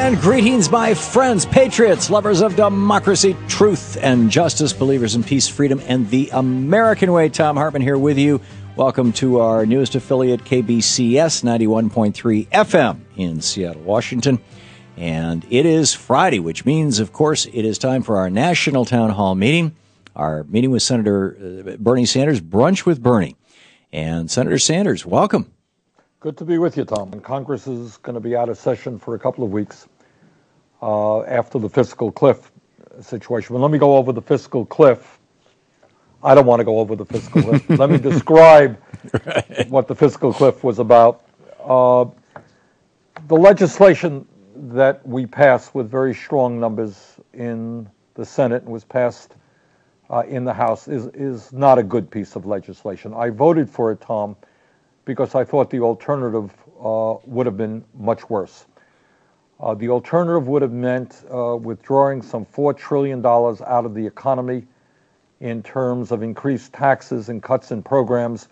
And greetings, my friends, patriots, lovers of democracy, truth, and justice, believers in peace, freedom, and the American way. Thom Hartmann here with you. Welcome to our newest affiliate, KBCS 91.3 FM in Seattle, Washington. And it is Friday, which means, of course, it is time for our national town hall meeting, our meeting with Senator Bernie Sanders, Brunch with Bernie. And Senator Sanders, welcome. Good to be with you, Tom. And Congress is going to be out of session for a couple of weeks after the fiscal cliff situation. But let me go over the fiscal cliff. I don't want to go over the fiscal cliff. Let me describe what the fiscal cliff was about. The legislation that we passed with very strong numbers in the Senate and was passed in the House is not a good piece of legislation. I voted for it, Tom, because I thought the alternative would have been much worse. The alternative would have meant withdrawing some $4 trillion out of the economy in terms of increased taxes and cuts in programs,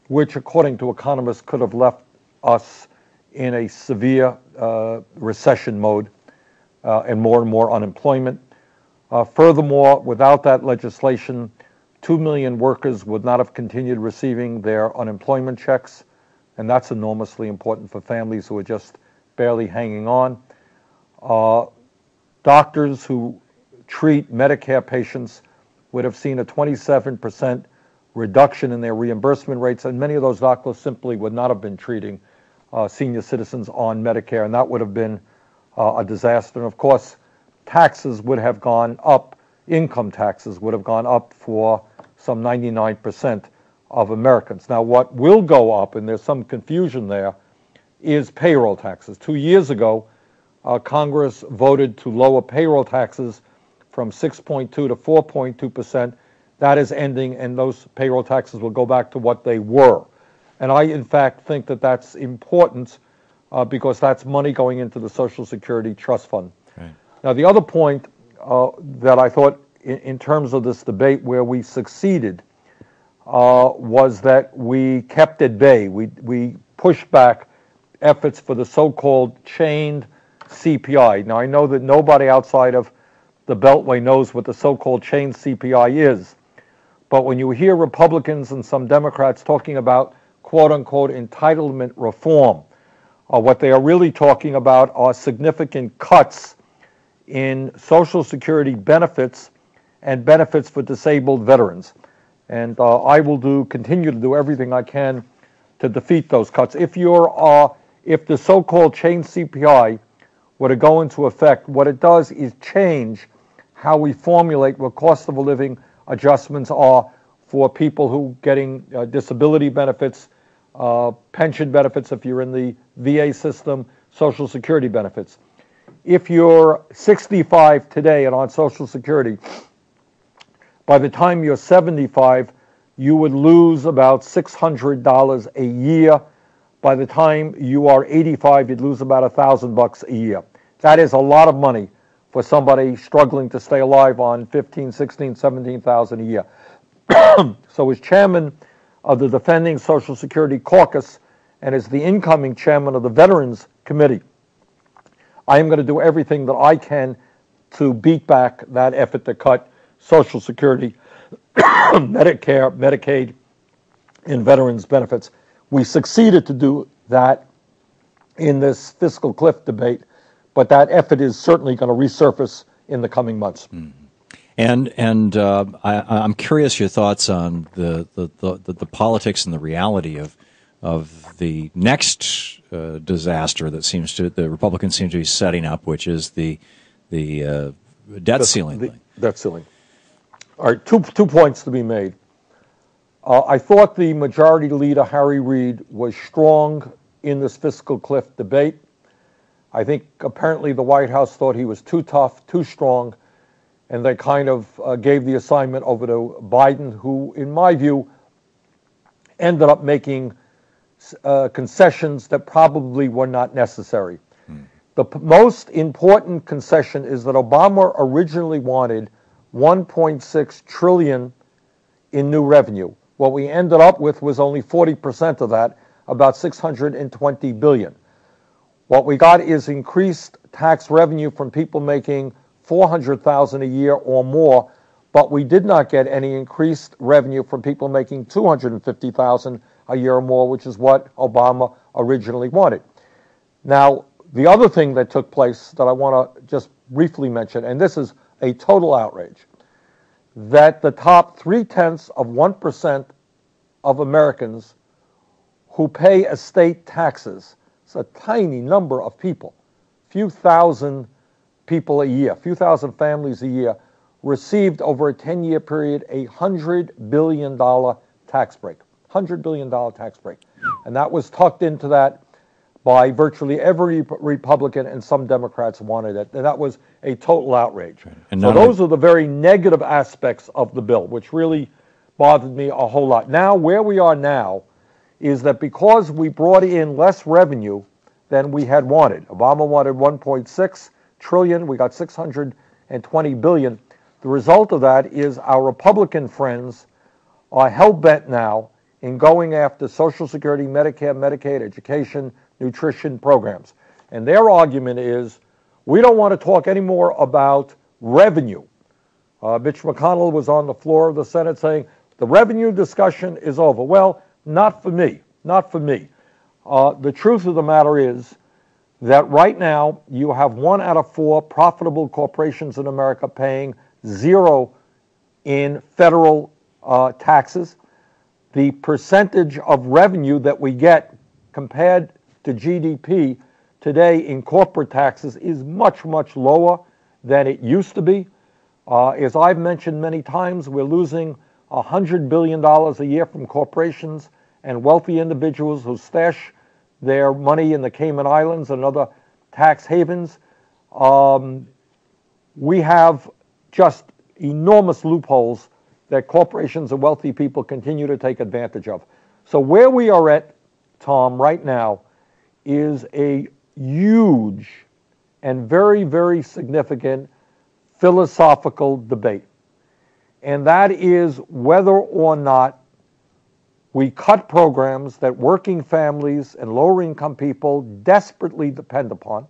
which, according to economists, could have left us in a severe recession mode and more unemployment. Furthermore, without that legislation, 2 million workers would not have continued receiving their unemployment checks, and that's enormously important for families who are just barely hanging on. Doctors who treat Medicare patients would have seen a 27% reduction in their reimbursement rates, and many of those doctors simply would not have been treating senior citizens on Medicare, and that would have been a disaster. And of course, taxes would have gone up, income taxes would have gone up for some 99% of Americans. Now, what will go up, and there's some confusion there, is payroll taxes. 2 years ago, Congress voted to lower payroll taxes from 6.2 to 4.2%. That is ending, and those payroll taxes will go back to what they were. And I, in fact, think that that's important because that's money going into the Social Security Trust Fund. Right. Now, the other point that I thought in terms of this debate where we succeeded was that we kept at bay. We pushed back efforts for the so-called chained CPI. Now, I know that nobody outside of the Beltway knows what the so-called chained CPI is, but when you hear Republicans and some Democrats talking about quote-unquote entitlement reform, what they are really talking about are significant cuts in Social Security benefits and benefits for disabled veterans. And I will continue to do everything I can to defeat those cuts. If the so-called chain CPI were to go into effect, what it does is change how we formulate what cost of a living adjustments are for people who getting disability benefits, pension benefits if you're in the VA system, Social Security benefits. If you're 65 today and on Social Security, by the time you're 75, you would lose about $600 a year. By the time you are 85, you'd lose about $1,000 a year. That is a lot of money for somebody struggling to stay alive on $15,000, $16,000, $17,000 a year. So as chairman of the Defending Social Security Caucus and as the incoming chairman of the Veterans Committee, I am going to do everything that I can to beat back that effort to cut Social Security, Medicare, Medicaid, and veterans benefits. We succeeded to do that in this fiscal cliff debate, but that effort is certainly going to resurface in the coming months. Mm-hmm. And I'm curious your thoughts on the politics and the reality of the next disaster that the Republicans seem to be setting up, which is the debt ceiling thing. Debt ceiling. All right, two points to be made. I thought the Majority Leader, Harry Reid, was strong in this fiscal cliff debate. I think apparently the White House thought he was too tough, too strong, and they kind of gave the assignment over to Biden, who, in my view, ended up making concessions that probably were not necessary. The most important concession is that Obama originally wanted $1.6 trillion in new revenue. What we ended up with was only 40% of that, about $620 billion. What we got is increased tax revenue from people making $400,000 a year or more, but we did not get any increased revenue from people making $250,000 a year or more, which is what Obama originally wanted. Now, the other thing that took place that I want to just briefly mention, and this is a total outrage, that the top 0.3% of Americans who pay estate taxes, it's a tiny number of people, few thousand people a year, few thousand families a year, received over a 10-year period a $100 billion tax break. $100 billion tax break. And that was tucked into that by virtually every Republican, and some Democrats wanted it. And that was a total outrage. Right. And so those are the very negative aspects of the bill, which really bothered me a whole lot. Now, where we are now is that because we brought in less revenue than we had wanted, Obama wanted 1.6 trillion, we got 620 billion. The result of that is our Republican friends are hell-bent now in going after Social Security, Medicare, Medicaid, education, nutrition programs. And their argument is, we don't want to talk anymore about revenue. Mitch McConnell was on the floor of the Senate saying, the revenue discussion is over. Well, not for me, not for me. The truth of the matter is that right now you have 1 out of 4 profitable corporations in America paying 0 in federal taxes. The percentage of revenue that we get compared to GDP today in corporate taxes is much, much lower than it used to be. As I've mentioned many times, we're losing $100 billion a year from corporations and wealthy individuals who stash their money in the Cayman Islands and other tax havens. We have just enormous loopholes that corporations and wealthy people continue to take advantage of. So where we are at, Tom, right now, is a huge and very, very significant philosophical debate. And that is whether or not we cut programs that working families and lower income people desperately depend upon,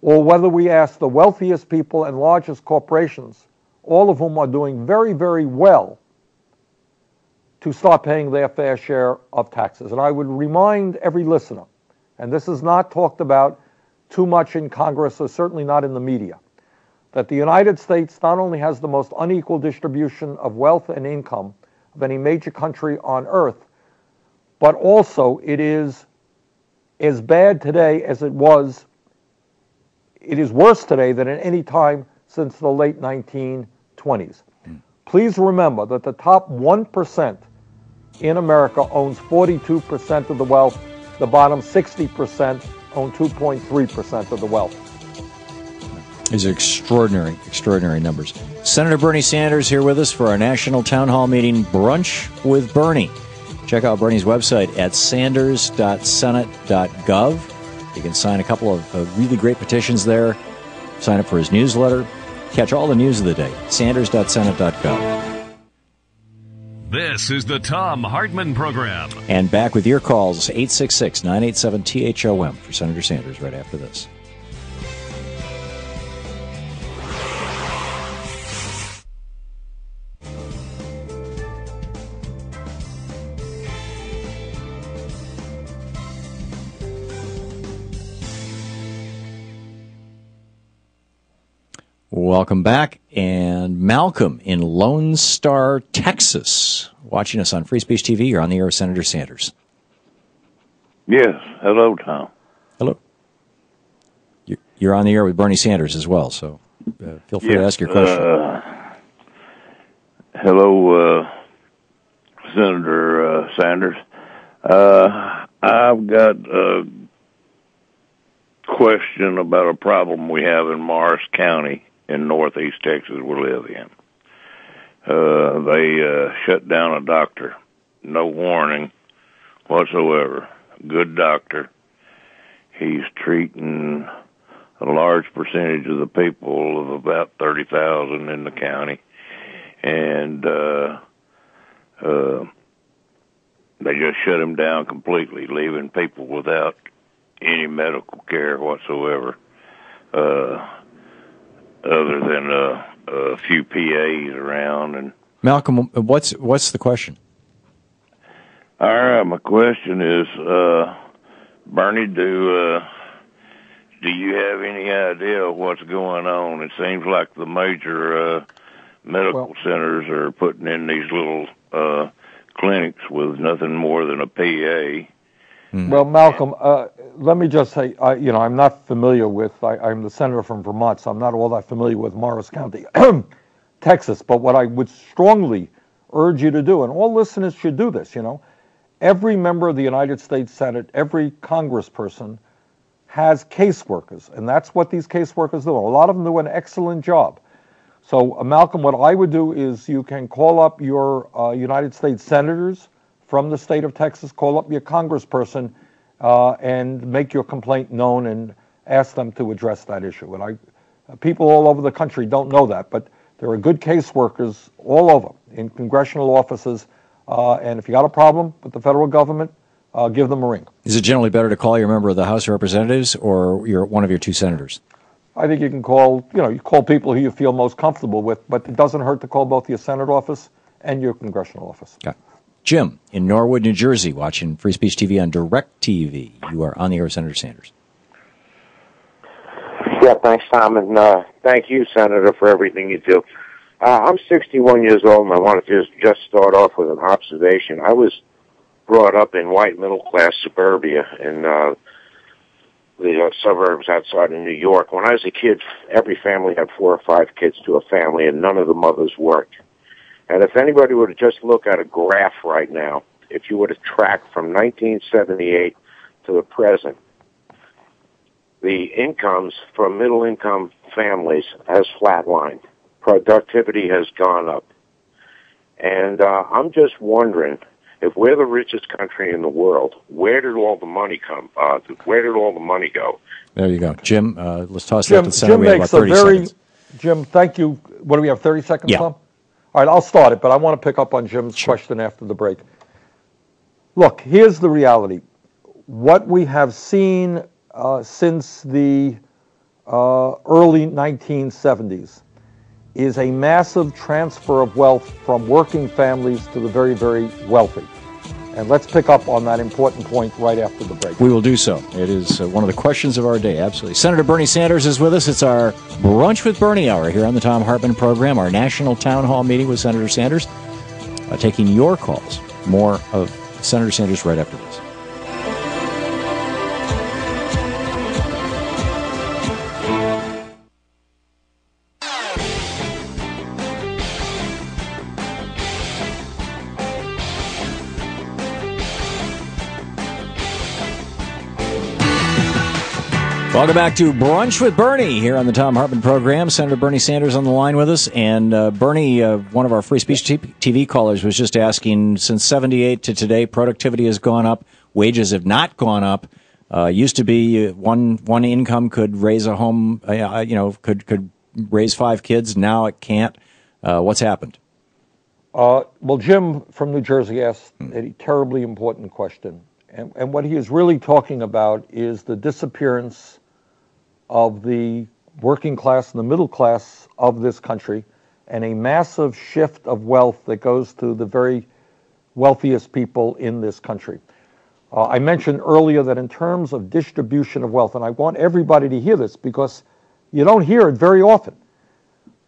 or whether we ask the wealthiest people and largest corporations, all of whom are doing very, very well, to start paying their fair share of taxes. And I would remind every listener, and this is not talked about too much in Congress, or certainly not in the media, that the United States not only has the most unequal distribution of wealth and income of any major country on earth, but also it is as bad today as it was. It is worse today than at any time since the late 1920s. Please remember that the top 1% in America owns 42% of the wealth. The bottom 60% own 2.3% of the wealth. These are extraordinary, extraordinary numbers. Senator Bernie Sanders here with us for our national town hall meeting, Brunch with Bernie. Check out Bernie's website at sanders.senate.gov. You can sign a couple of really great petitions there. Sign up for his newsletter. Catch all the news of the day. sanders.senate.gov. This is the Thom Hartmann Program. And back with your calls, 866-987-THOM for Senator Sanders right after this. Welcome back. And Malcolm in Lone Star, Texas, watching us on Free Speech TV. You're on the air with Senator Sanders. Yes. Hello, Tom. Hello. You're on the air with Bernie Sanders as well, so feel free to ask your question. Hello, Senator Sanders. I've got a question about a problem we have in Morris County in northeast Texas we live in. They shut down a doctor, no warning whatsoever. Good doctor. He's treating a large percentage of the people, of about 30,000 in the county, and they just shut him down completely, leaving people without any medical care whatsoever, other than a few PAs around. And Malcolm, what's the question? all right, my question is, Bernie, do you have any idea of what's going on? It seems like the major medical centers are putting in these little clinics with nothing more than a PA. Well, Malcolm, let me just say, I'm not familiar with, I'm the senator from Vermont, so I'm not all that familiar with Morris County, Texas. But what I would strongly urge you to do, and all listeners should do this, every member of the United States Senate, every congressperson has caseworkers, and that's what these caseworkers do. A lot of them do an excellent job. So, Malcolm, what I would do is you can call up your United States senators from the state of Texas, call up your congressperson, and make your complaint known and ask them to address that issue. And people all over the country don't know that, but there are good caseworkers all over in congressional offices, and if you got a problem with the federal government, give them a ring. Is it generally better to call your member of the House of Representatives or one of your two senators? I think you can call, you call people who you feel most comfortable with, but it doesn't hurt to call both your Senate office and your congressional office. Okay. Jim, in Norwood, New Jersey, watching Free Speech TV on DirecTV. You are on the air with Senator Sanders. Yeah, thanks, Tom, and thank you, Senator, for everything you do. I'm 61 years old, and I want to just start off with an observation. I was brought up in white middle-class suburbia in the suburbs outside of New York. When I was a kid, every family had 4 or 5 kids to a family, and none of the mothers worked. And if anybody were to just look at a graph right now, if you were to track from 1978 to the present, the incomes from middle-income families has flatlined. Productivity has gone up. And I'm just wondering, if we're the richest country in the world, where did all the money come? Where did all the money go? There you go. Jim, let's toss that to the Senator. Jim makes a very, Jim, thank you. What do we have, 30 seconds, yeah. Tom? All right, I'll start it, but I want to pick up on Jim's question after the break. Look, here's the reality. What we have seen since the early 1970s is a massive transfer of wealth from working families to the very, very wealthy. And let's pick up on that important point right after the break. We will do so. It is one of the questions of our day, absolutely. Senator Bernie Sanders is with us. It's our Brunch with Bernie hour here on the Thom Hartmann Program, our national town hall meeting with Senator Sanders, taking your calls. More of Senator Sanders right after this. Welcome back to Brunch with Bernie here on the Thom Hartmann Program. Senator Bernie Sanders on the line with us. And Bernie, one of our Free Speech TV callers was just asking, since 78 to today, productivity has gone up, wages have not gone up. Used to be one income could raise a home, could raise 5 kids. Now it can't. What's happened? Well, Jim from New Jersey asked a terribly important question. And what he is really talking about is the disappearance of the working class and the middle class of this country, and a massive shift of wealth that goes to the very wealthiest people in this country. I mentioned earlier that in terms of distribution of wealth, and I want everybody to hear this because you don't hear it very often,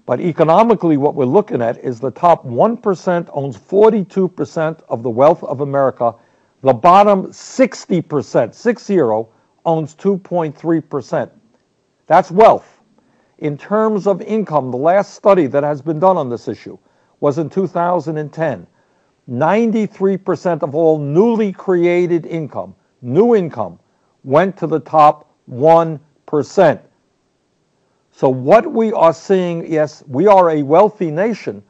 but economically what we're looking at is the top 1% owns 42% of the wealth of America. The bottom 60%, 60, owns 2.3%. That's wealth. In terms of income, the last study that has been done on this issue was in 2010. 93% of all newly created income, new income, went to the top 1%. So what we are seeing, yes, we are a wealthy nation,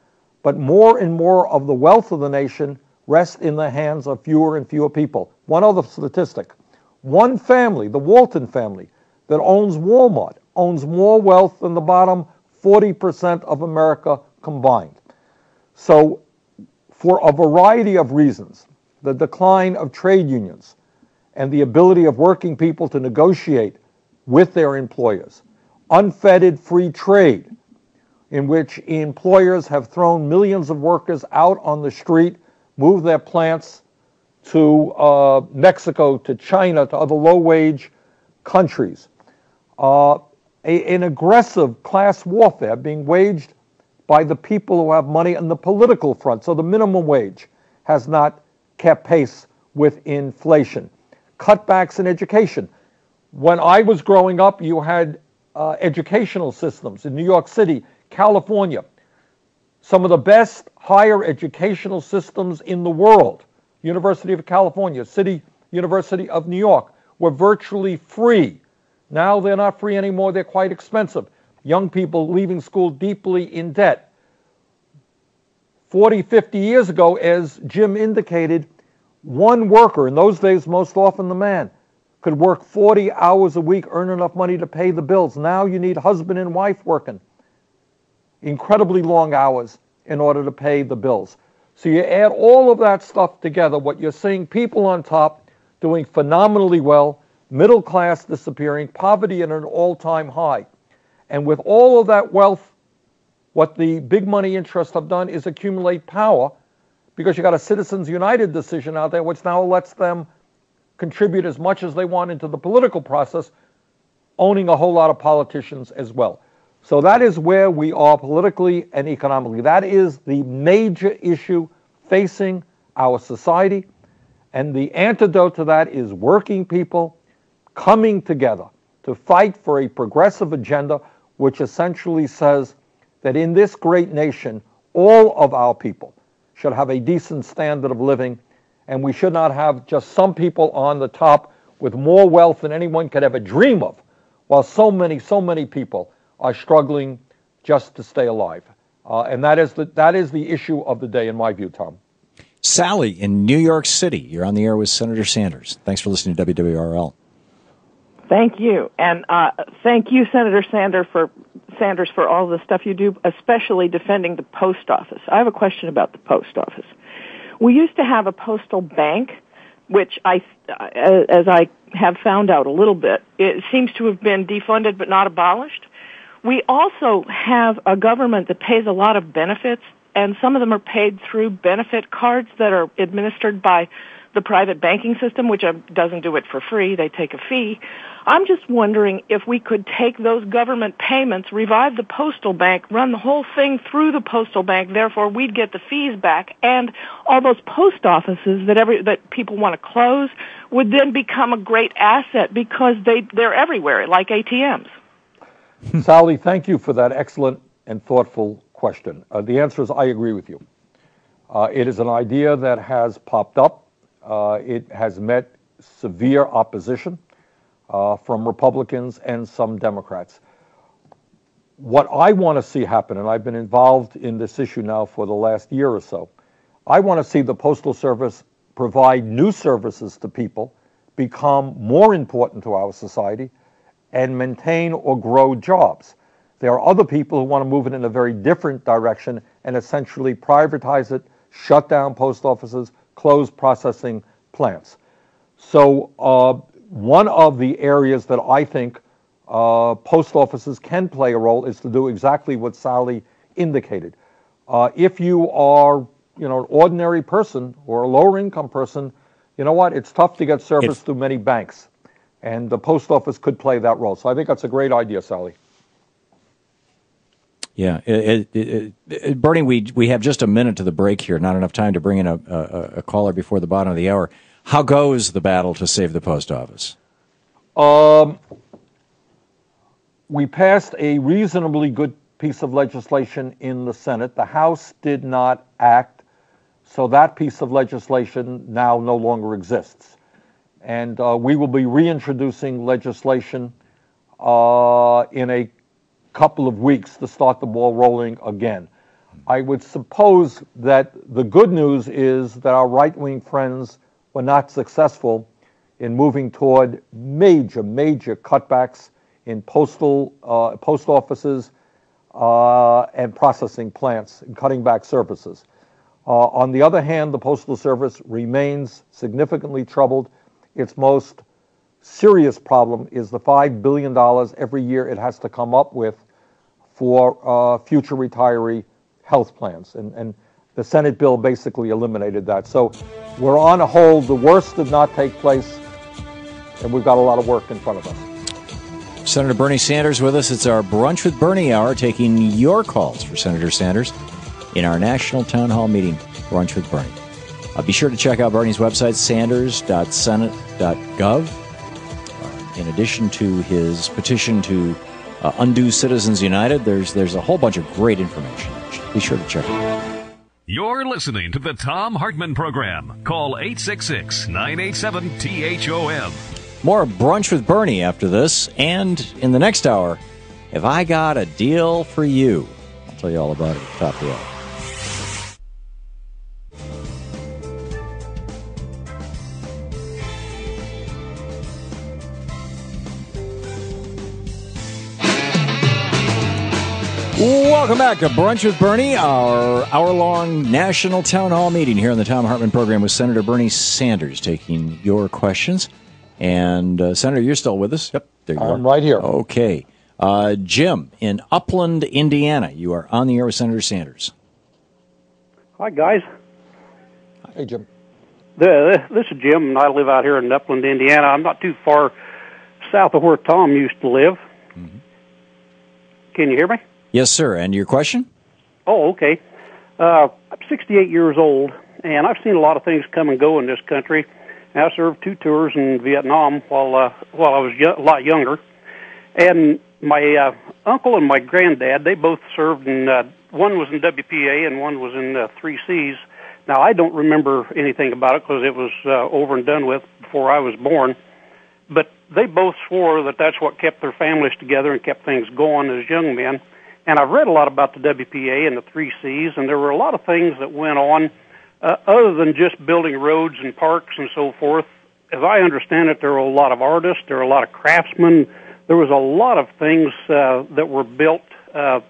but more and more of the wealth of the nation rests in the hands of fewer and fewer people. One other statistic. One family, the Walton family, that owns Walmart, owns more wealth than the bottom 40% of America combined. So, for a variety of reasons, the decline of trade unions and the ability of working people to negotiate with their employers. Unfettered free trade, in which employers have thrown millions of workers out on the street, moved their plants to Mexico, to China, to other low-wage countries. An aggressive class warfare being waged by the people who have money on the political front. So the minimum wage has not kept pace with inflation. Cutbacks in education. When I was growing up, you had educational systems in New York City, California, some of the best higher educational systems in the world. University of California, City University of New York, were virtually free. Now they're not free anymore, they're quite expensive. Young people leaving school deeply in debt. 40, 50 years ago, as Jim indicated, one worker, in those days most often the man, could work 40 hours a week, earn enough money to pay the bills. Now you need husband and wife working incredibly long hours in order to pay the bills. So you add all of that stuff together, what you're seeing, people on top doing phenomenally well, middle class disappearing, poverty at an all-time high. And with all of that wealth, what the big money interests have done is accumulate power, because you got a Citizens United decision out there which now lets them contribute as much as they want into the political process, owning a whole lot of politicians as well. So that is where we are politically and economically. That is the major issue facing our society. And the antidote to that is working people coming together to fight for a progressive agenda which essentially says that in this great nation, all of our people should have a decent standard of living, and we should not have just some people on the top with more wealth than anyone could ever dream of, while so many people are struggling just to stay alive. And that is the issue of the day, in my view, Tom. Sally in New York City, you're on the air with Senator Sanders. Thanks for listening to WWRL. Thank you. And thank you, Senator Sanders, for all the stuff you do, especially defending the post office. I have a question about the post office. We used to have a postal bank, which as I have found out a little bit, it seems to have been defunded but not abolished. We also have a government that pays a lot of benefits, and some of them are paid through benefit cards that are administered by the private banking system, which doesn't do it for free. They take a fee. I'm just wondering if we could take those government payments, revive the postal bank, run the whole thing through the postal bank, therefore we'd get the fees back, and all those post offices that people want to close would then become a great asset because they're everywhere, like ATMs. Sally, thank you for that excellent and thoughtful question. The answer is I agree with you. It is an idea that has popped up. It has met severe opposition from Republicans and some Democrats. What I want to see happen, and I've been involved in this issue now for the last year or so, I want to see the Postal Service provide new services to people, become more important to our society, and maintain or grow jobs. There are other people who want to move it in a very different direction and essentially privatize it, shut down post offices, close processing plants. So one of the areas that I think post offices can play a role is to do exactly what Sally indicated. If you are, an ordinary person or a lower income person, you know what? It's tough to get service through many banks, and the post office could play that role. So I think that's a great idea, Sally. Yeah, Bernie, we have just a minute to the break here. Not enough time to bring in a caller before the bottom of the hour. How goes the battle to save the post office? We passed a reasonably good piece of legislation in the Senate. The House did not act, so that piece of legislation now no longer exists. And we will be reintroducing legislation in a couple of weeks to start the ball rolling again. I would suppose that the good news is that our right-wing friends were not successful in moving toward major cutbacks in post offices and processing plants and cutting back services. On the other hand, the Postal Service remains significantly troubled. its most serious problem is the $5 billion every year it has to come up with for future retiree health plans. And the Senate bill basically eliminated that. So we're on a hold. The worst did not take place, and we've got a lot of work in front of us. Senator Bernie Sanders with us. It's our Brunch with Bernie hour, taking your calls for Senator Sanders in our national town hall meeting, Brunch with Bernie. Be sure to check out Bernie's website, sanders.senate.gov. In addition to his petition to undo Citizens United, there's a whole bunch of great information. Be sure to check it out. You're listening to the Thom Hartmann Program. Call 866-987-THOM. More Brunch with Bernie after this, and in the next hour, have I got a deal for you? I'll tell you all about it at the top of the hour. Welcome back to Brunch with Bernie, our hour-long national town hall meeting here on the Thom Hartmann Program with Senator Bernie Sanders, taking your questions. And, Senator, you're still with us? Yep. There you are. I'm right here. Okay. Jim, in Upland, Indiana, you are on the air with Senator Sanders. Hi, guys. Hey, Jim. This is Jim, and I live out here in Upland, Indiana. I'm not too far south of where Tom used to live. Mm-hmm. Can you hear me? Yes, sir. And your question? Oh, okay. I'm 68 years old, and I've seen a lot of things come and go in this country. I served 2 tours in Vietnam while I was a lot younger. And my uncle and my granddad, they both served in, one was in WPA and one was in 3Cs. Now, I don't remember anything about it because it was over and done with before I was born. But they both swore that that's what kept their families together and kept things going as young men. And I've read a lot about the WPA and the 3Cs, and there were a lot of things that went on other than just building roads and parks and so forth. As I understand it, there were a lot of artists, there were a lot of craftsmen. There was a lot of things that were built that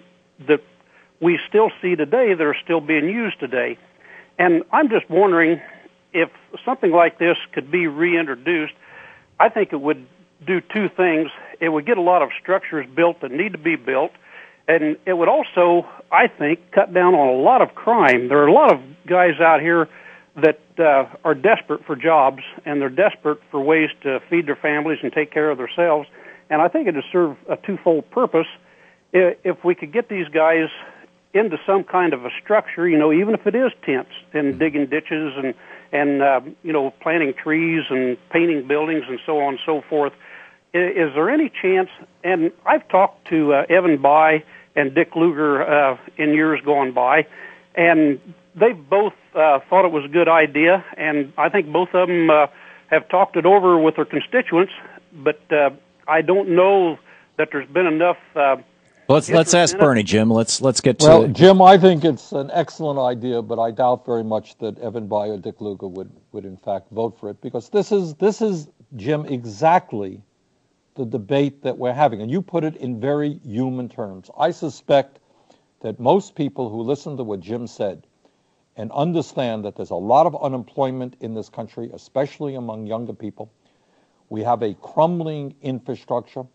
we still see today that are still being used today. And I'm just wondering if something like this could be reintroduced. I think it would do 2 things. It would get a lot of structures built that need to be built, and it would also, I think, cut down on a lot of crime. There are a lot of guys out here that are desperate for jobs, and they're desperate for ways to feed their families and take care of themselves. And I think it would serve a twofold purpose. If we could get these guys into some kind of a structure, even if it is tents and digging ditches and planting trees and painting buildings and so on and so forth, is there any chance, and I've talked to Evan Bayh and Dick Lugar in years gone by, and they both thought it was a good idea, and I think both of them have talked it over with their constituents, but I don't know that there's been enough. Let's ask Bernie, Jim. Let's get to. Well, Jim, I think it's an excellent idea, but I doubt very much that Evan Bayh or Dick Lugar would in fact vote for it, because this is Jim, exactly the debate that we're having, and you put it in very human terms. I suspect that most people who listen to what Jim said and understand that there's a lot of unemployment in this country, especially among younger people. We have a crumbling infrastructure.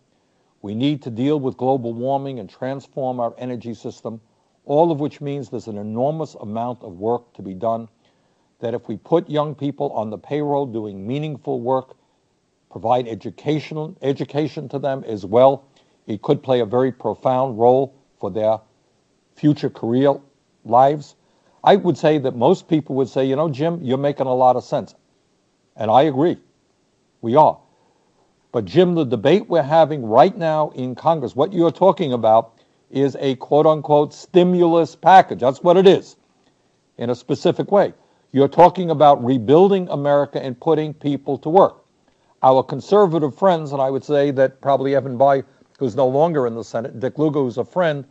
We need to deal with global warming and transform our energy system, all of which means there's an enormous amount of work to be done, that if we put young people on the payroll doing meaningful work, provide education to them as well, it could play a very profound role for their future career lives. I would say that most people would say, Jim, you're making a lot of sense. And I agree. We are. But Jim, the debate we're having right now in Congress, what you're talking about is a quote-unquote stimulus package. That's what it is, in a specific way. You're talking about rebuilding America and putting people to work. Our conservative friends, and I would say that probably Evan Bayh, who's no longer in the Senate, Dick Lugar, who's a friend,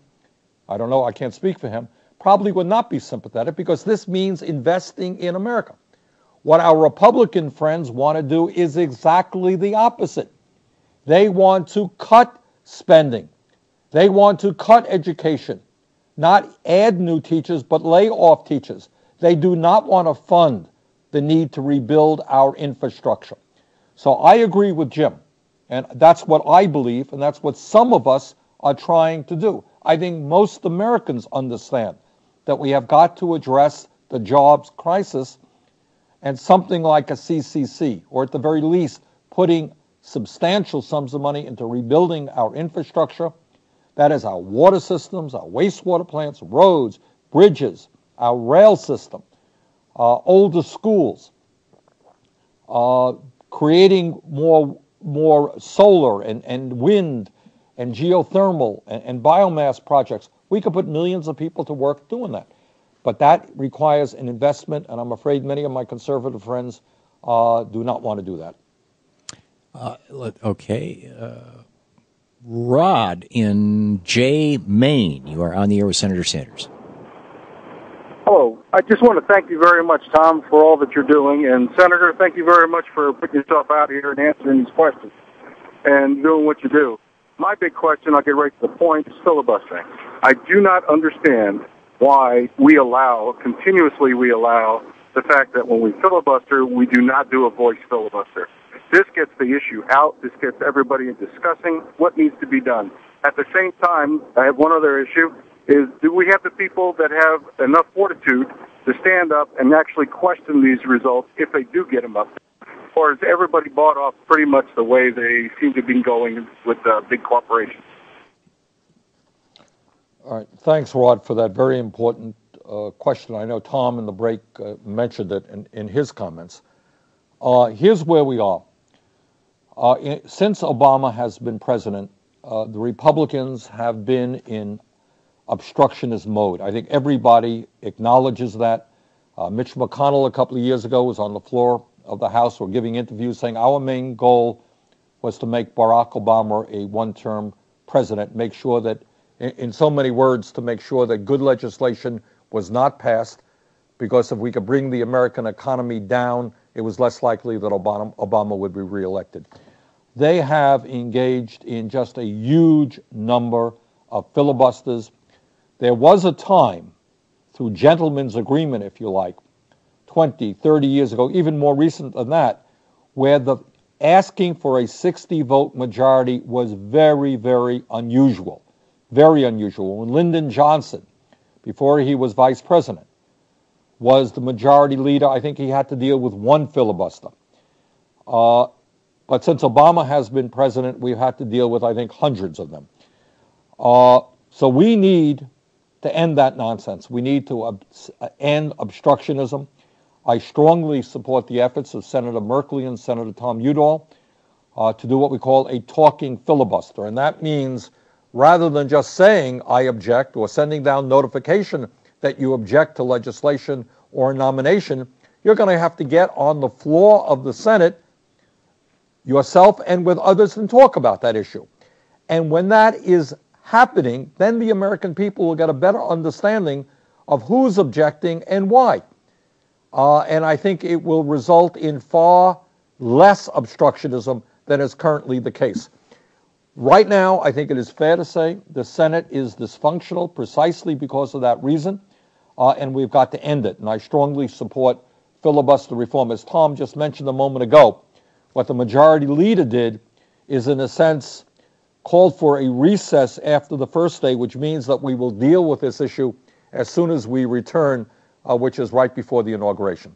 I don't know, I can't speak for him, probably would not be sympathetic, because this means investing in America. What our Republican friends want to do is exactly the opposite. They want to cut spending. They want to cut education, not add new teachers, but lay off teachers. They do not want to fund the need to rebuild our infrastructure. So I agree with Jim, and that's what I believe, and that's what some of us are trying to do. I think most Americans understand that we have got to address the jobs crisis, and something like a CCC, or at the very least, putting substantial sums of money into rebuilding our infrastructure, that is our water systems, our wastewater plants, roads, bridges, our rail system, older schools, creating more solar and wind and geothermal and biomass projects. We could put millions of people to work doing that. But that requires an investment, and I'm afraid many of my conservative friends do not want to do that. Rod in Jay, Maine. You are on the air with Senator Sanders. Hello. I just want to thank you very much, Tom, for all that you're doing. And, Senator, thank you very much for putting yourself out here and answering these questions and doing what you do. My big question, I'll get right to the point, is filibustering. I do not understand why continuously we allow the fact that when we filibuster, we do not do a voice filibuster. This gets the issue out. This gets everybody discussing what needs to be done. At the same time, I have one other issue, is do we have the people that have enough fortitude to stand up and actually question these results if they do get them up? Or is everybody bought off pretty much the way they seem to be going with big corporations? All right. Thanks, Rod, for that very important question. I know Tom in the break mentioned it in his comments. Here's where we are. Since Obama has been president, the Republicans have been in obstructionist mode. I think everybody acknowledges that. Mitch McConnell a couple of years ago was on the floor of the House or giving interviews saying our main goal was to make Barack Obama a one-term president, make sure that, in so many words, to make sure that good legislation was not passed, because if we could bring the American economy down, it was less likely that Obama would be reelected. They have engaged in just a huge number of filibusters. There was a time, through gentlemen's agreement, if you like, 20, 30 years ago, even more recent than that, where the asking for a 60-vote majority was very, very unusual. Very unusual. When Lyndon Johnson, before he was vice president, was the majority leader, I think he had to deal with one filibuster. But since Obama has been president, we've had to deal with, I think, hundreds of them. So we need to end that nonsense. We need to end obstructionism. I strongly support the efforts of Senator Merkley and Senator Tom Udall to do what we call a talking filibuster. And that means rather than just saying I object or sending down notification that you object to legislation or nomination, you're going to have to get on the floor of the Senate yourself and with others and talk about that issue. And when that is happening, then the American people will get a better understanding of who's objecting and why. And I think it will result in far less obstructionism than is currently the case. Right now, I think it is fair to say the Senate is dysfunctional precisely because of that reason, and we've got to end it. And I strongly support filibuster reform. As Tom just mentioned a moment ago, what the majority leader did is, in a sense, called for a recess after the first day, which means that we will deal with this issue as soon as we return, which is right before the inauguration.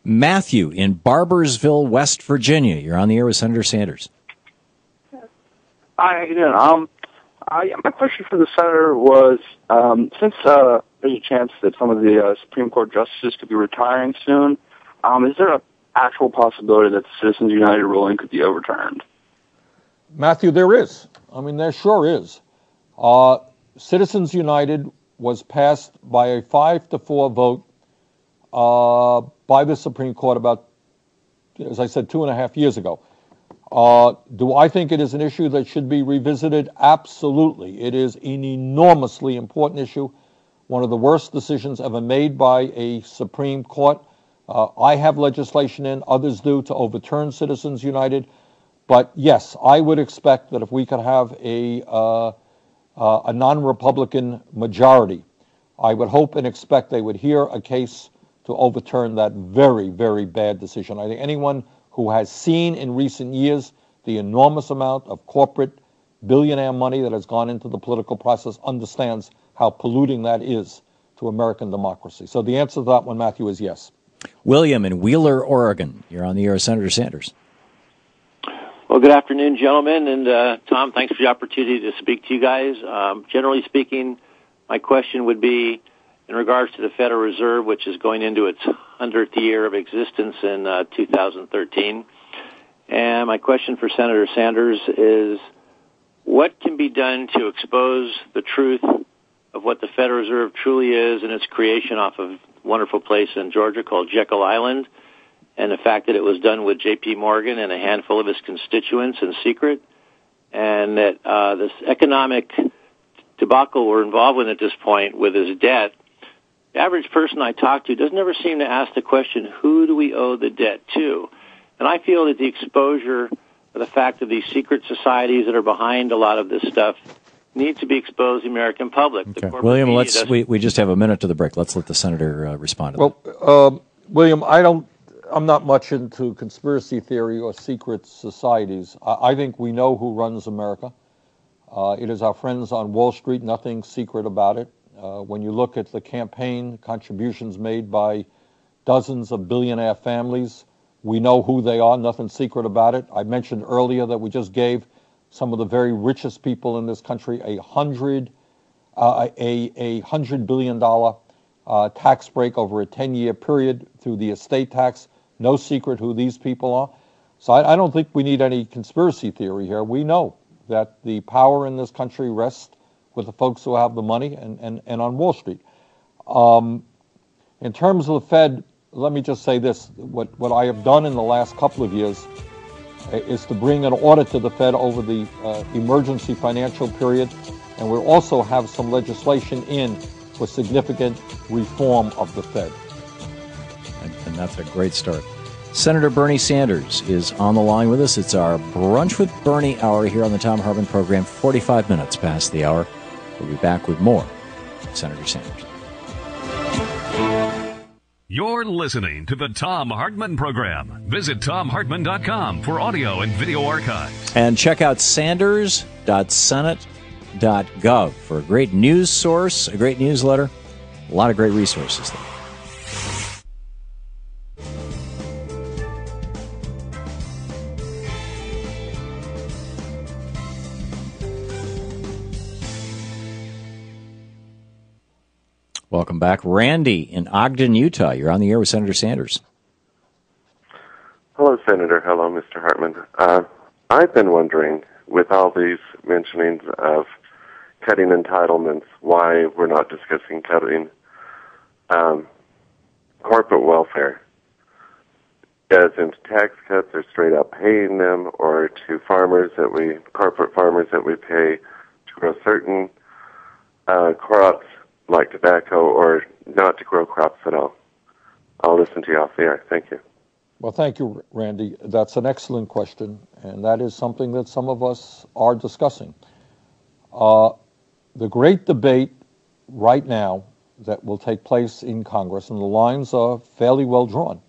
Matthew in Barbersville, West Virginia. You're on the air with Senator Sanders. Hi, how you doing? My question for the senator was, since there's a chance that some of the Supreme Court justices could be retiring soon, is there an actual possibility that the Citizens United ruling could be overturned? Matthew, there is. I mean, there sure is. Citizens United was passed by a 5-4 vote by the Supreme Court about, as I said, 2.5 years ago. Do I think it is an issue that should be revisited? Absolutely. It is an enormously important issue, one of the worst decisions ever made by a Supreme Court. I have legislation in, others do, to overturn Citizens United. But yes, I would expect that if we could have a non-Republican majority, I would hope and expect they would hear a case to overturn that very, very bad decision. I think anyone who has seen in recent years the enormous amount of corporate billionaire money that has gone into the political process, understands how polluting that is to American democracy. So the answer to that one, Matthew, is yes. William in Wheeler, Oregon. You're on the air with Senator Sanders. Well, good afternoon, gentlemen. And Tom, thanks for the opportunity to speak to you guys. Generally speaking, my question would be in regards to the Federal Reserve, which is going into its 100th year of existence in 2013. And my question for Senator Sanders is, what can be done to expose the truth of what the Federal Reserve truly is and its creation off of a wonderful place in Georgia called Jekyll Island, and the fact that it was done with J.P. Morgan and a handful of his constituents in secret, and that this economic debacle we're involved with at this point with his debt, the average person I talk to doesn't ever seem to ask the question, who do we owe the debt to? And I feel that the exposure of the fact of these secret societies that are behind a lot of this stuff needs to be exposed to the American public. Okay. William, we just have a minute to the break. Let's let the senator respond to that. Well, William, I'm not much into conspiracy theory or secret societies. I think we know who runs America. It is our friends on Wall Street, nothing secret about it. When you look at the campaign contributions made by dozens of billionaire families, we know who they are, nothing secret about it. I mentioned earlier that we just gave some of the very richest people in this country a $100 billion tax break over a 10-year period through the estate tax. No secret who these people are. So I don't think we need any conspiracy theory here. We know that the power in this country rests with the folks who have the money and on Wall Street. In terms of the Fed, let me just say this. What I have done in the last couple of years is to bring an audit to the Fed over the emergency financial period, and we'll also have some legislation in for significant reform of the Fed. And that's a great start. Senator Bernie Sanders is on the line with us. It's our Brunch with Bernie hour here on the Thom Hartmann Program, 45 minutes past the hour. We'll be back with more Senator Sanders. You're listening to the Thom Hartmann Program. Visit thomhartmann.com for audio and video archives. And check out sanders.senate.gov for a great news source, a great newsletter, a lot of great resources there. Welcome back. Randy in Ogden, Utah. You're on the air with Senator Sanders. Hello, Senator. Hello, Mr. Hartman. I've been wondering, with all these mentionings of cutting entitlements, why we're not discussing cutting corporate welfare, as in tax cuts or straight up paying them, or to corporate farmers that we pay to grow certain crops like tobacco, or not to grow crops at all. I'll listen to you off the air. Thank you. Well, thank you, Randy. That's an excellent question, and that is something that some of us are discussing. The great debate right now that will take place in Congress, and the lines are fairly well drawn,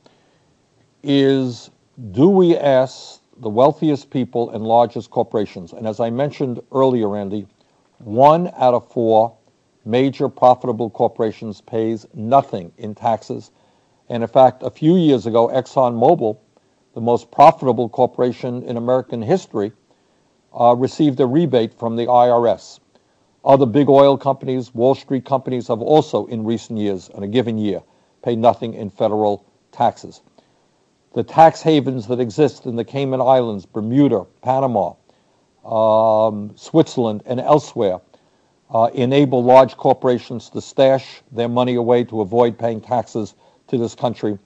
is do we ask the wealthiest people and largest corporations, and as I mentioned earlier, Randy, 1 out of 4 major profitable corporations pays nothing in taxes. And in fact, a few years ago, ExxonMobil, the most profitable corporation in American history, received a rebate from the IRS. Other big oil companies, Wall Street companies, have also in recent years, in a given year, paid nothing in federal taxes. The tax havens that exist in the Cayman Islands, Bermuda, Panama, Switzerland, and elsewhere enable large corporations to stash their money away to avoid paying taxes to this country.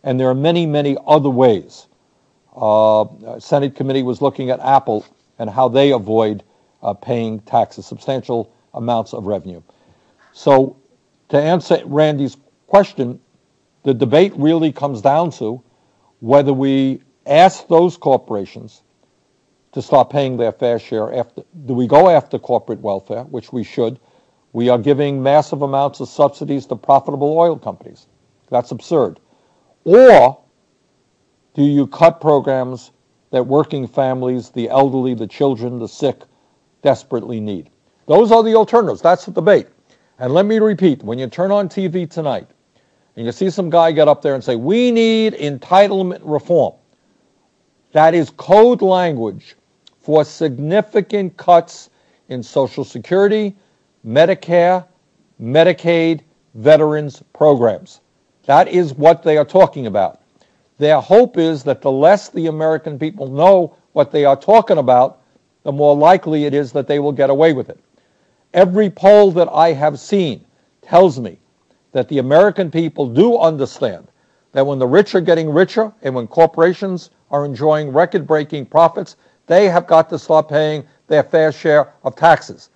And there are many, many other ways. Senate committee was looking at Apple and how they avoid paying taxes, substantial amounts of revenue. So to answer Randy's question, the debate really comes down to whether we ask those corporations to start paying their fair share. Do we go after corporate welfare, which we should? We are giving massive amounts of subsidies to profitable oil companies. That's absurd. Or do you cut programs that working families, the elderly, the children, the sick desperately need? Those are the alternatives. That's the debate. And let me repeat, when you turn on TV tonight and you see some guy get up there and say, we need entitlement reform, that is code language for significant cuts in Social Security, Medicare, Medicaid, veterans programs. That is what they are talking about. Their hope is that the less the American people know what they are talking about, the more likely it is that they will get away with it. Every poll that I have seen tells me that the American people do understand that when the rich are getting richer and when corporations are enjoying record-breaking profits, they have got to start paying their fair share of taxes.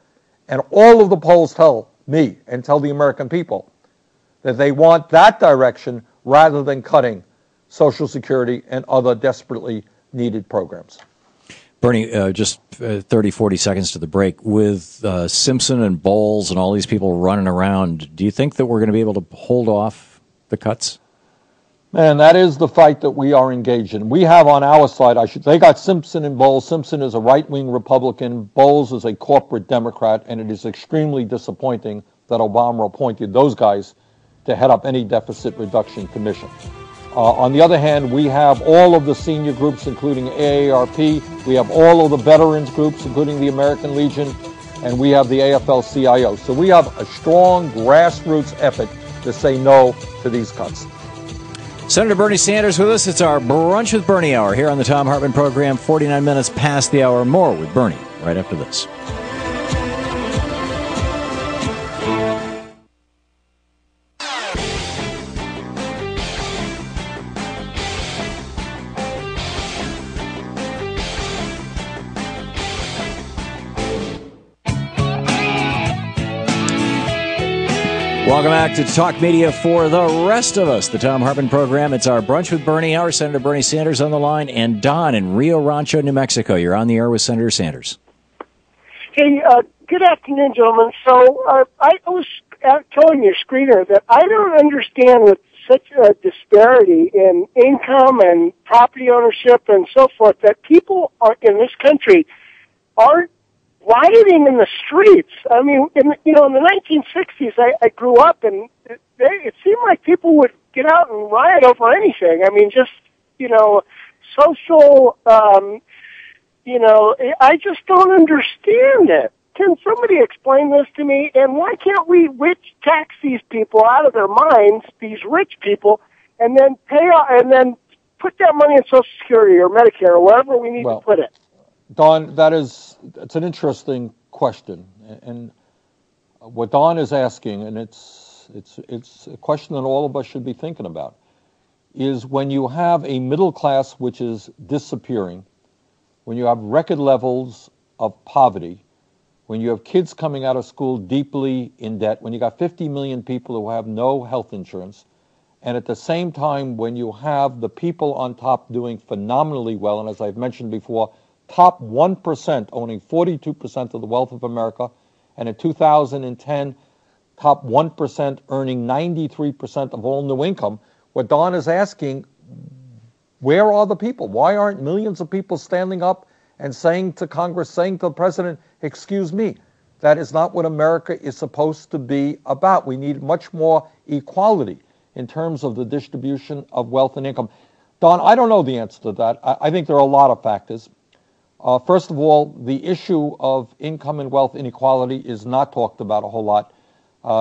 And all of the polls tell me and tell the American people that they want that direction rather than cutting Social Security and other desperately needed programs. Bernie, just 30, 40 seconds to the break. With Simpson and Bowles and all these people running around, do you think that we're going to be able to hold off the cuts? Man, that is the fight that we are engaged in. We have on our side, they got Simpson and Bowles. Simpson is a right-wing Republican. Bowles is a corporate Democrat, and it is extremely disappointing that Obama appointed those guys to head up any deficit reduction commission. On the other hand, we have all of the senior groups, including AARP. We have all of the veterans groups, including the American Legion, and we have the AFL-CIO. So we have a strong grassroots effort to say no to these cuts. Senator Bernie Sanders with us. It's our Brunch with Bernie hour here on the Thom Hartmann Program. 49 minutes past the hour. More with Bernie right after this. Welcome back to Talk Media for the rest of us, the Thom Hartmann Program. It's our Brunch with Bernie hour. Senator Bernie Sanders on the line, and Don in Rio Rancho, New Mexico. You're on the air with Senator Sanders. Hey, good afternoon, gentlemen. So I was telling your screener that I don't understand with such a disparity in income and property ownership and so forth that people are in this country aren't rioting in the streets. I mean, in the 1960s, I grew up, and it seemed like people would get out and riot over anything. I mean, just, social, I just don't understand it. Can somebody explain this to me? And why can't we tax these people out of their minds, these rich people, and then put that money in Social Security or Medicare or wherever we need to put it? Don, it's an interesting question, and what Don is asking, and it's a question that all of us should be thinking about, is when you have a middle class which is disappearing, when you have record levels of poverty, when you have kids coming out of school deeply in debt, when you got 50 million people who have no health insurance, and at the same time when you have the people on top doing phenomenally well, and as I've mentioned before, top 1% owning 42% of the wealth of America, and in 2010, top 1% earning 93% of all new income. What Don is asking, where are the people? Why aren't millions of people standing up and saying to Congress, saying to the president, excuse me, that is not what America is supposed to be about. We need much more equality in terms of the distribution of wealth and income. Don, I don't know the answer to that. I think there are a lot of factors. First of all, the issue of income and wealth inequality is not talked about a whole lot.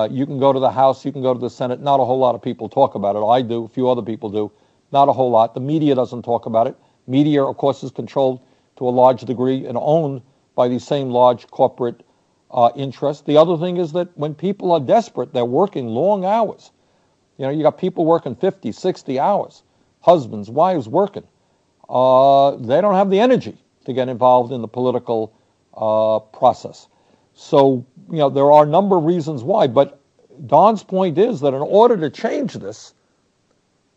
You can go to the House, you can go to the Senate, not a whole lot of people talk about it. I do, a few other people do, not a whole lot. The media doesn't talk about it. Media, of course, is controlled to a large degree and owned by these same large corporate interests. The other thing is that when people are desperate, they're working long hours. You got people working 50, 60 hours, husbands, wives working. They don't have the energy to get involved in the political process. So, there are a number of reasons why, but Don's point is that in order to change this,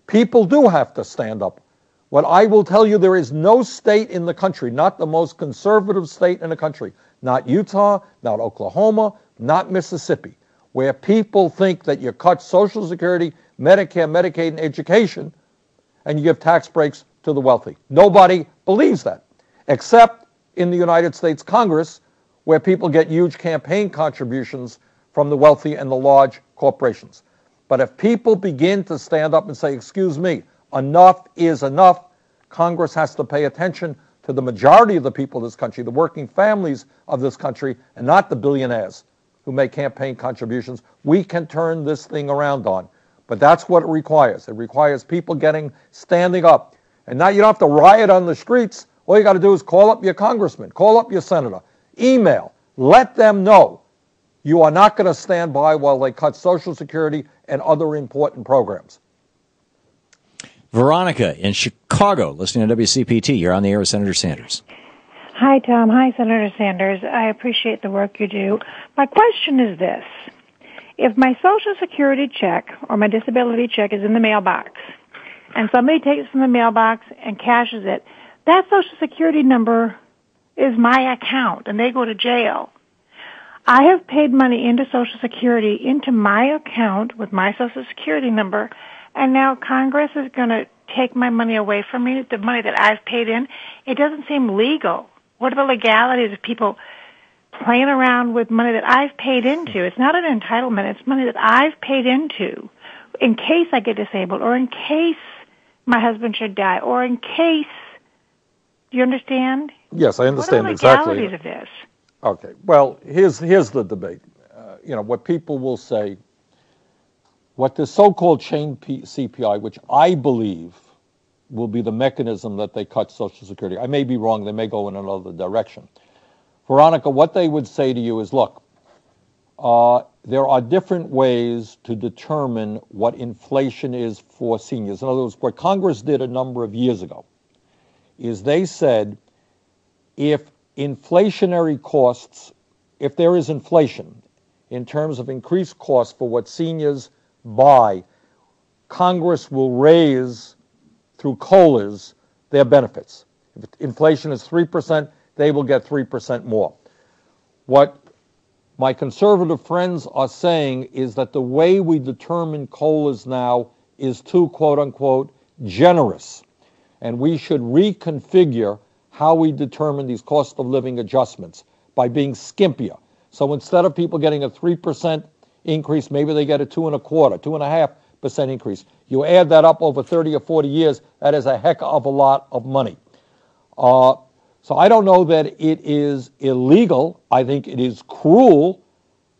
people do have to stand up. What I will tell you, there is no state in the country, not the most conservative state in the country, not Utah, not Oklahoma, not Mississippi, where people think that you cut Social Security, Medicare, Medicaid, and education, and you give tax breaks to the wealthy. Nobody believes that, except in the United States Congress, where people get huge campaign contributions from the wealthy and the large corporations. But if people begin to stand up and say, excuse me, enough is enough, Congress has to pay attention to the majority of the people of this country, the working families of this country, and not the billionaires who make campaign contributions. We can turn this thing around on. But that's what it requires. It requires people standing up. And now you don't have to riot on the streets. All you got to do is call up your congressman, call up your senator, email, let them know you are not going to stand by while they cut Social Security and other important programs. Veronica in Chicago, listening to WCPT. You're on the air with Senator Sanders. Hi, Tom. Hi, Senator Sanders. I appreciate the work you do. My question is this. If my Social Security check or my disability check is in the mailbox and somebody takes it from the mailbox and cashes it, that Social Security number is my account and they go to jail. I have paid money into Social Security into my account with my Social Security number, and now Congress is going to take my money away from me, the money that I've paid in. It doesn't seem legal. What are the legalities of people playing around with money that I've paid into? It's not an entitlement. It's money that I've paid into in case I get disabled or in case my husband should die or in case, do you understand? Yes, I understand exactly. What are the legalities of this? Okay, well, here's the debate. What people will say, what the so-called chain CPI, which I believe will be the mechanism that they cut Social Security. I may be wrong. They may go in another direction. Veronica, what they would say to you is, look, there are different ways to determine what inflation is for seniors. In other words, what Congress did a number of years ago is they said if inflationary costs, if there is inflation in terms of increased costs for what seniors buy, Congress will raise through COLAs their benefits. If inflation is 3%, they will get 3% more. What my conservative friends are saying is that the way we determine COLAs now is too, quote unquote, generous. And we should reconfigure how we determine these cost of living adjustments by being skimpier. So instead of people getting a 3% increase, maybe they get a 2.25%, 2.5% increase. You add that up over 30 or 40 years, that is a heck of a lot of money. So I don't know that it is illegal. I think it is cruel.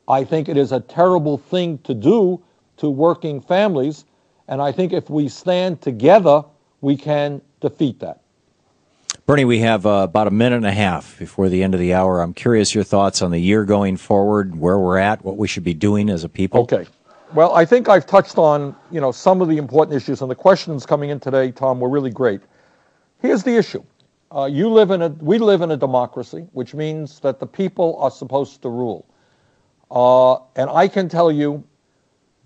I think it is a terrible thing to do to working families. And I think if we stand together, we can defeat that. Bernie, we have about a minute and a half before the end of the hour. I'm curious your thoughts on the year going forward, where we're at, what we should be doing as a people. Okay. Well, I think I've touched on, some of the important issues, and the questions coming in today, Tom, were really great. Here's the issue. We live in a democracy, which means that the people are supposed to rule. And I can tell you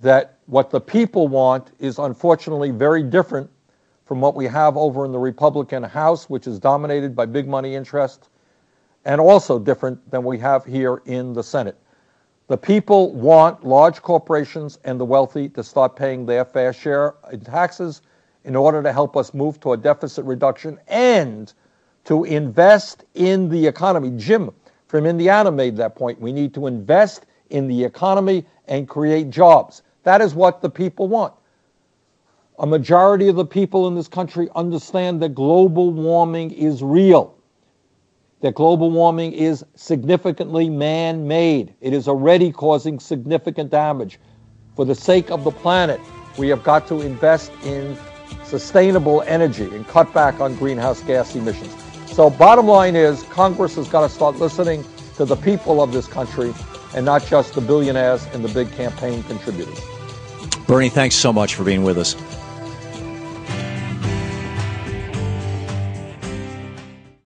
that what the people want is unfortunately very different from what we have over in the Republican House, which is dominated by big money interests, and also different than we have here in the Senate. The people want large corporations and the wealthy to start paying their fair share in taxes in order to help us move to a deficit reduction and to invest in the economy. Jim from Indiana made that point. We need to invest in the economy and create jobs. That is what the people want. A majority of the people in this country understand that global warming is real, that global warming is significantly man-made. It is already causing significant damage. For the sake of the planet, we have got to invest in sustainable energy and cut back on greenhouse gas emissions. So bottom line is, Congress has got to start listening to the people of this country and not just the billionaires and the big campaign contributors. Bernie, thanks so much for being with us.